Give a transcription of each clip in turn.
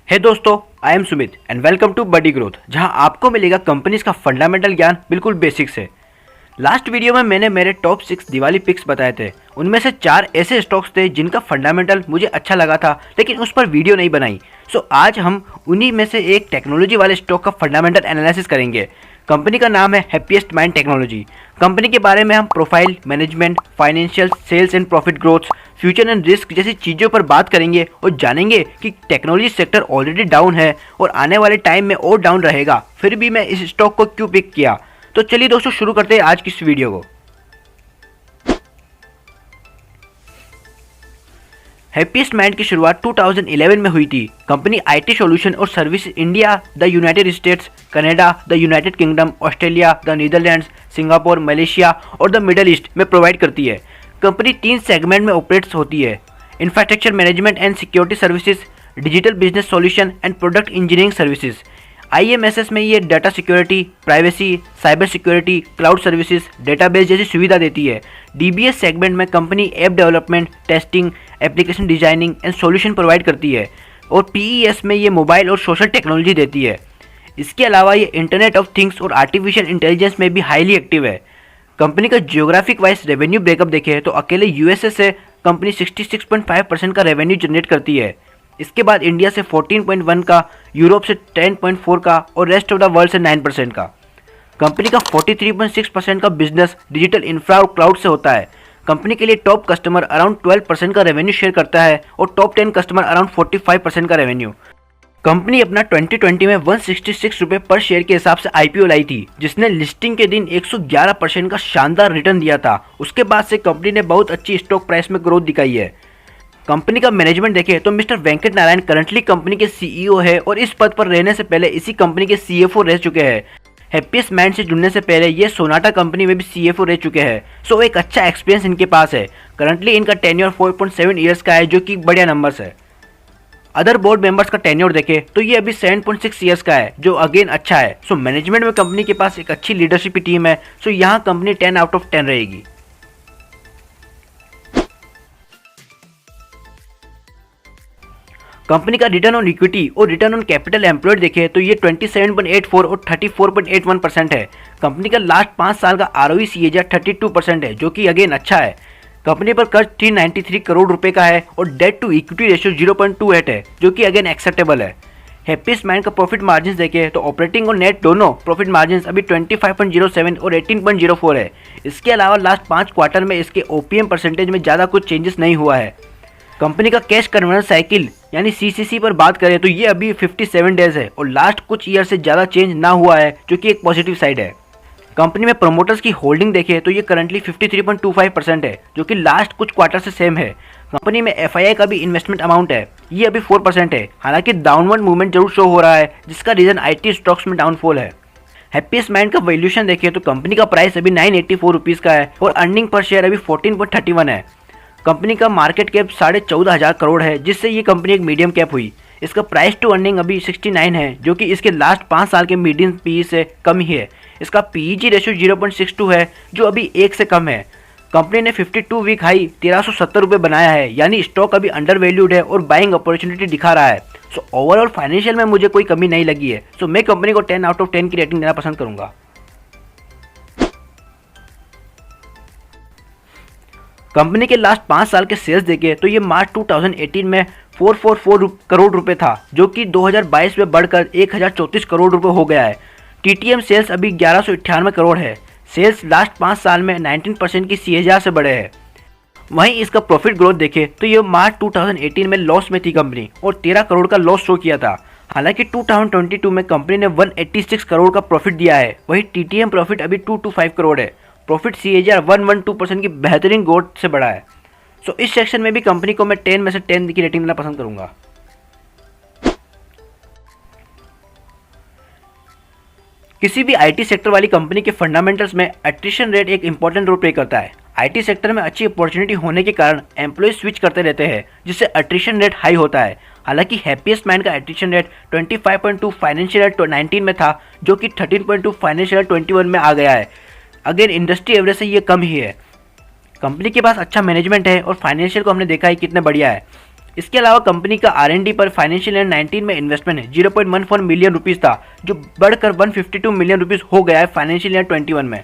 हे दोस्तों, I am Sumit and welcome to Buddy Growth, जहां आपको मिलेगा कंपनीज का फंडामेंटल ज्ञान बिल्कुल बेसिक से। लास्ट वीडियो में मैंने मेरे टॉप 6 दिवाली पिक्स बताए थे। उनमें से 4 ऐसे स्टॉक्स थे जिनका फंडामेंटल मुझे अच्छा लगा था, लेकिन उस पर वीडियो नहीं बनाई। सो आज हम उन्हीं में से एक टेक्नोलॉजी वाले स्टॉक का फंडामेंटल एनालिसिस करेंगे। कंपनी का नाम है हैप्पीएस्ट माइंड टेक्नोलॉजी। कंपनी के बारे में हम profile, management, financial, sales and profit growth, future and risk जैसी चीज़ों पर बात करेंगे और जानेंगे कि टेक्नोलॉजी सेक्टर ऑलरेडी डाउन है और आने वाले टाइम में और डाउन रहेगा, फिर भी मैं इस स्टॉक को क्यों पिक किया। तो चलिए दोस्तों, शुरू करते हैं आज की इस वीडियो को। हैप्पीएस्ट माइंड की शुरुआत 2011 में हुई थी। कंपनी आईटी सॉल्यूशन और service India, the United States, Canada, the United Kingdom, Australia, the Netherlands, Singapore, Malaysia और द मिडल ईस्ट में प्रोवाइड करती है। कंपनी 3 सेगमेंट में ऑपरेट्स होती है: infrastructure management and security services, digital business solution and product engineering services. IMSS में ये data security, privacy, cyber security, cloud services, database जैसी सुविधा देती है। डीबीएस सेगमेंट में company app development, testing, application designing and solution provide करती है। और पीईएस में ये मोबाइल और सोशल टेक्नोलॉजी देती है। इसके अलावा ये इंटरनेट ऑफ थिंग्स और आर्टिफिशियल इंटेलिजेंस में भी हाईली एक्टिव है। कंपनी का जियोग्राफिक वाइज रेवेन्यू ब्रेकअप देखें तो अकेले यूएसए से कंपनी 66.5% का रेवेन्यू जनरेट करती है। इसके बाद इंडिया से 14.1 का, यूरोप से 10.4 का और रेस्ट ऑफ द वर्ल्ड से 9% का। कंपनी का 43.6% का बिजनेस डिजिटल इंफ्रा और क्लाउड से होता है। कंपनी के लिए टॉप कस्टमर अराउंड 12% का रेवेन्यू शेयर करता है और टॉप 10 कस्टमर अराउंड 45% का रेवेन्यू। कंपनी अपना 2020 में 166 रुपये पर शेयर के हिसाब से आईपीओ लाई थी, जिसने लिस्टिंग के दिन 111% का शानदार रिटर्न दिया था। उसके बाद से कंपनी ने बहुत अच्छी स्टॉक प्राइस में ग्रोथ दिखाई है। कंपनी का मैनेजमेंट देखें तो mister Venkat Narayan currently company के सीईओ है और इस पद पर रहने से पहले इसी कंपनी के सीएफओ रह चुके हैं। हैप्पीएस्ट माइंड से जुड़ने से पहले ये सोनाटा कंपनी में भी सीएफओ रह चुके हैं। सो एक अच्छा एक्सपीरियंस इनके पास है। करंटली इनका टेन्योर 4.7 ईयर्स का है, जो कि बढ़िया नंबर्स है। अदर बोर्ड मेंबर्स का टेन्योर देखें तो ये अभी 7.6 ईयर्स का है, जो अगेन अच्छा है। सो मैनेजमेंट में कंपनी के पास एक अच्छी लीडरशिप की टीम है। सो यहाँ कंपनी 10 आउट ऑफ 10 रहेगी। कंपनी का रिटर्न ऑन इक्विटी और रिटर्न ऑन कैपिटल एम्प्लॉयड देखें तो ये 27.84 और 34.81% है। कंपनी का लास्ट 5 साल का आरओई सीएजीआर 32% है, जो कि अगेन अच्छा है। कंपनी पर कर्ज 393 करोड़ रुपए का है और डेट टू इक्विटी रेशियो 0.28 है, जो कि अगेन एक्सेप्टेबल है। हैप्पीएस्ट माइंड का प्रॉफिट मार्जिन देखें तो ऑपरेटिंग और नेट दोनों प्रॉफिट मार्जिन अभी 25.07 और 18.04 है। इसके अलावा लास्ट 5 क्वार्टर में इसके ओपीएम परसेंटेज में ज़्यादा कुछ चेंजेस नहीं हुआ है। कंपनी का कैश कन्वर्जन साइकिल यानी सीसीसी पर बात करें तो ये अभी 57 डेज है और लास्ट कुछ ईयर से ज़्यादा चेंज ना हुआ है, जो कि एक पॉजिटिव साइड है। कंपनी में प्रमोटर्स की होल्डिंग देखें तो ये करंटली 53.25% है, जो कि लास्ट कुछ क्वार्टर से सेम है। कंपनी में एफआईआई का भी इन्वेस्टमेंट अमाउंट है, ये अभी 4% है। हालांकि डाउनवर्ड मूवमेंट जरूर शो हो रहा है, जिसका रीजन आईटी स्टॉक्स में डाउनफॉल है। हैप्पीएस्ट माइंड का वैल्यूएशन देखें तो कंपनी का प्राइस अभी 984 रुपीज़ का है और अर्निंग पर शेयर अभी 14.31 है। कंपनी का मार्केट कैप 14,500 करोड़ है, जिससे ये कंपनी एक मीडियम कैप हुई। इसका प्राइस टू अर्निंग अभी 69 है, जो कि इसके लास्ट 5 साल के मीडियम पीई से कम ही है। इसका पीईजी रेशियो 0.62 है, जो अभी 1 से कम है। कंपनी ने 52 वीक हाई 1370 रुपये बनाया है, यानी स्टॉक अभी अंडर वैल्यूड है और बाइंग अपॉर्चुनिटी दिखा रहा है। सो ओवरऑल फाइनेंशियल में मुझे कोई कमी नहीं लगी है। सो मैं कंपनी को 10 आउट ऑफ 10 की रेटिंग देना पसंद करूंगा। कंपनी के लास्ट 5 साल के सेल्स देखें तो ये मार्च 2018 में 444 करोड़ रुपए था, जो कि 2022 में बढ़कर 1034 करोड़ रुपए हो गया है। टीटीएम सेल्स अभी 1198 करोड़ है। सेल्स लास्ट 5 साल में 19% की सीएजीआर से बढ़े हैं। वहीं इसका प्रॉफिट ग्रोथ देखें तो ये मार्च 2018 में लॉस में थी कंपनी और 13 करोड़ का लॉस शो किया था। हालांकि 2022 में कंपनी ने 186 करोड़ का प्रॉफिट दिया है। वहीं टीटीएम प्रॉफिट अभी 225 करोड़ है। प्रॉफिट सीएजीआर 112% की बेहतरीन ग्रोथ से बढ़ा है। सो इस सेक्शन में भी कंपनी को मैं 10 में से 10 की रेटिंग देना पसंद करूंगा। किसी भी आईटी सेक्टर वाली कंपनी के फंडामेंटल्स में एट्रिशन रेट एक इंपॉर्टेंट रोल प्ले करता है। आईटी सेक्टर में अच्छी अपॉर्चुनिटी होने के कारण एम्प्लॉय स्विच करते रहते हैं, जिससे एट्रिशन रेट हाई होता है। हालांकि हैप्पीएस्ट माइंड का एट्रिशन रेट 25.2 फाइनेंशियल ईयर 19 में था, जो कि 13.2 फाइनेंशियल ईयर 21 में आ गया है। अगेन इंडस्ट्री एवरेज से ये कम ही है। कंपनी के पास अच्छा मैनेजमेंट है और फाइनेंशियल को हमने देखा है कितने बढ़िया है। इसके अलावा कंपनी का R&D पर फाइनेंशियल ईयर 19 में इन्वेस्टमेंट 0.14 मिलियन रुपीस था, जो बढ़कर 152 मिलियन रुपीस हो गया है फाइनेंशियल ईयर 21 में।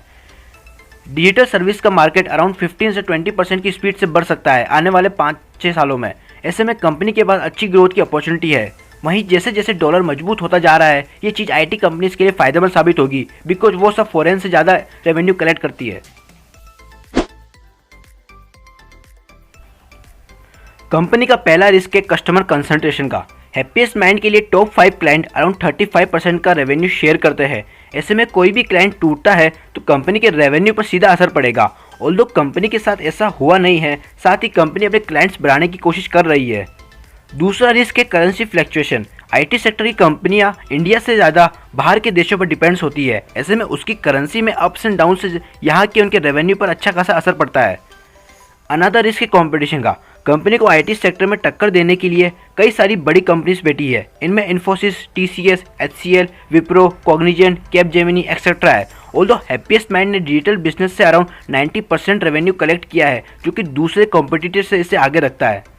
डिजिटल सर्विस का मार्केट अराउंड 15 से 20% की स्पीड से बढ़ सकता है आने वाले 5-6 सालों में। ऐसे में कंपनी के पास अच्छी ग्रोथ की अपॉर्चुनिटी है। वहीं जैसे जैसे डॉलर मजबूत होता जा रहा है, ये चीज़ IT कंपनीज के लिए फायदेमंद साबित होगी, बिकॉज वो सब फॉरेन से ज़्यादा रेवेन्यू कलेक्ट करती है। कंपनी का पहला रिस्क है कस्टमर कंसंट्रेशन का। हैप्पीएस्ट माइंड के लिए टॉप 5 क्लाइंट अराउंड 35% का रेवेन्यू शेयर करते हैं। ऐसे में कोई भी क्लाइंट टूटता है तो कंपनी के रेवेन्यू पर सीधा असर पड़ेगा। ऑल्दो कंपनी के साथ ऐसा हुआ नहीं है, साथ ही कंपनी अपने क्लाइंट्स बढ़ाने की कोशिश कर रही है। दूसरा रिस्क है करेंसी फ्लैक्चुएशन। IT सेक्टर की कंपनियां इंडिया से ज़्यादा बाहर के देशों पर डिपेंड्स होती है। ऐसे में उसकी करेंसी में अप्स एंड डाउन से यहाँ के उनके रेवेन्यू पर अच्छा खासा असर पड़ता है। अनदर रिस्क है कॉम्पिटिशन का। कंपनी को IT सेक्टर में टक्कर देने के लिए कई सारी बड़ी कंपनीज बैठी है। इनमें Infosys, TCS, HCL, Wipro, Cognizant, Capgemini etcetera है। ऑल्दो हैप्पीएस्ट माइंड ने डिजिटल बिजनेस से अराउंड 90% रेवेन्यू कलेक्ट किया है, जो कि दूसरे कॉम्पिटिटर से इसे आगे रखता है।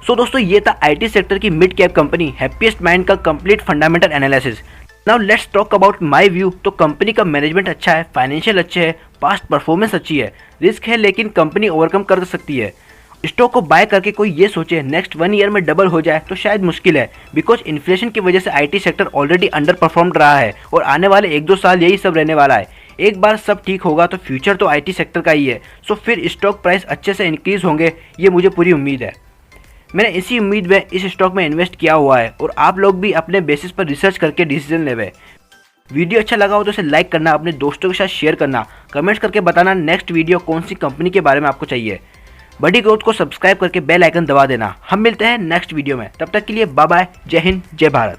दोस्तों, ये था IT सेक्टर की mid cap company Happiest Mind का complete fundamental analysis. Now let's talk about my view. तो कंपनी का मैनेजमेंट अच्छा है, फाइनेंशियल अच्छे है, पास्ट परफॉर्मेंस अच्छी है, रिस्क है लेकिन कंपनी ओवरकम कर सकती है। स्टॉक को बाय करके कोई ये सोचे नेक्स्ट 1 ईयर में डबल हो जाए तो शायद मुश्किल है, बिकॉज इन्फ्लेशन की वजह से IT sector already under perform रहा है और आने वाले 1-2 साल यही सब रहने वाला है। एक बार सब ठीक होगा तो फ्यूचर तो IT सेक्टर का ही है। सो फिर स्टॉक प्राइस अच्छे से इंक्रीज होंगे, ये मुझे पूरी उम्मीद है। मैंने इसी उम्मीद में इस स्टॉक में इन्वेस्ट किया हुआ है और आप लोग भी अपने बेसिस पर रिसर्च करके डिसीजन लेवे। वीडियो अच्छा लगा हो तो इसे लाइक करना, अपने दोस्तों के साथ शेयर करना, कमेंट्स करके बताना नेक्स्ट वीडियो कौन सी कंपनी के बारे में आपको चाहिए। बड़ी ग्रोथ को सब्सक्राइब करके बेल आइकन दबा देना। हम मिलते हैं नेक्स्ट वीडियो में, तब तक के लिए बाय बाय। जय हिंद, जय भारत।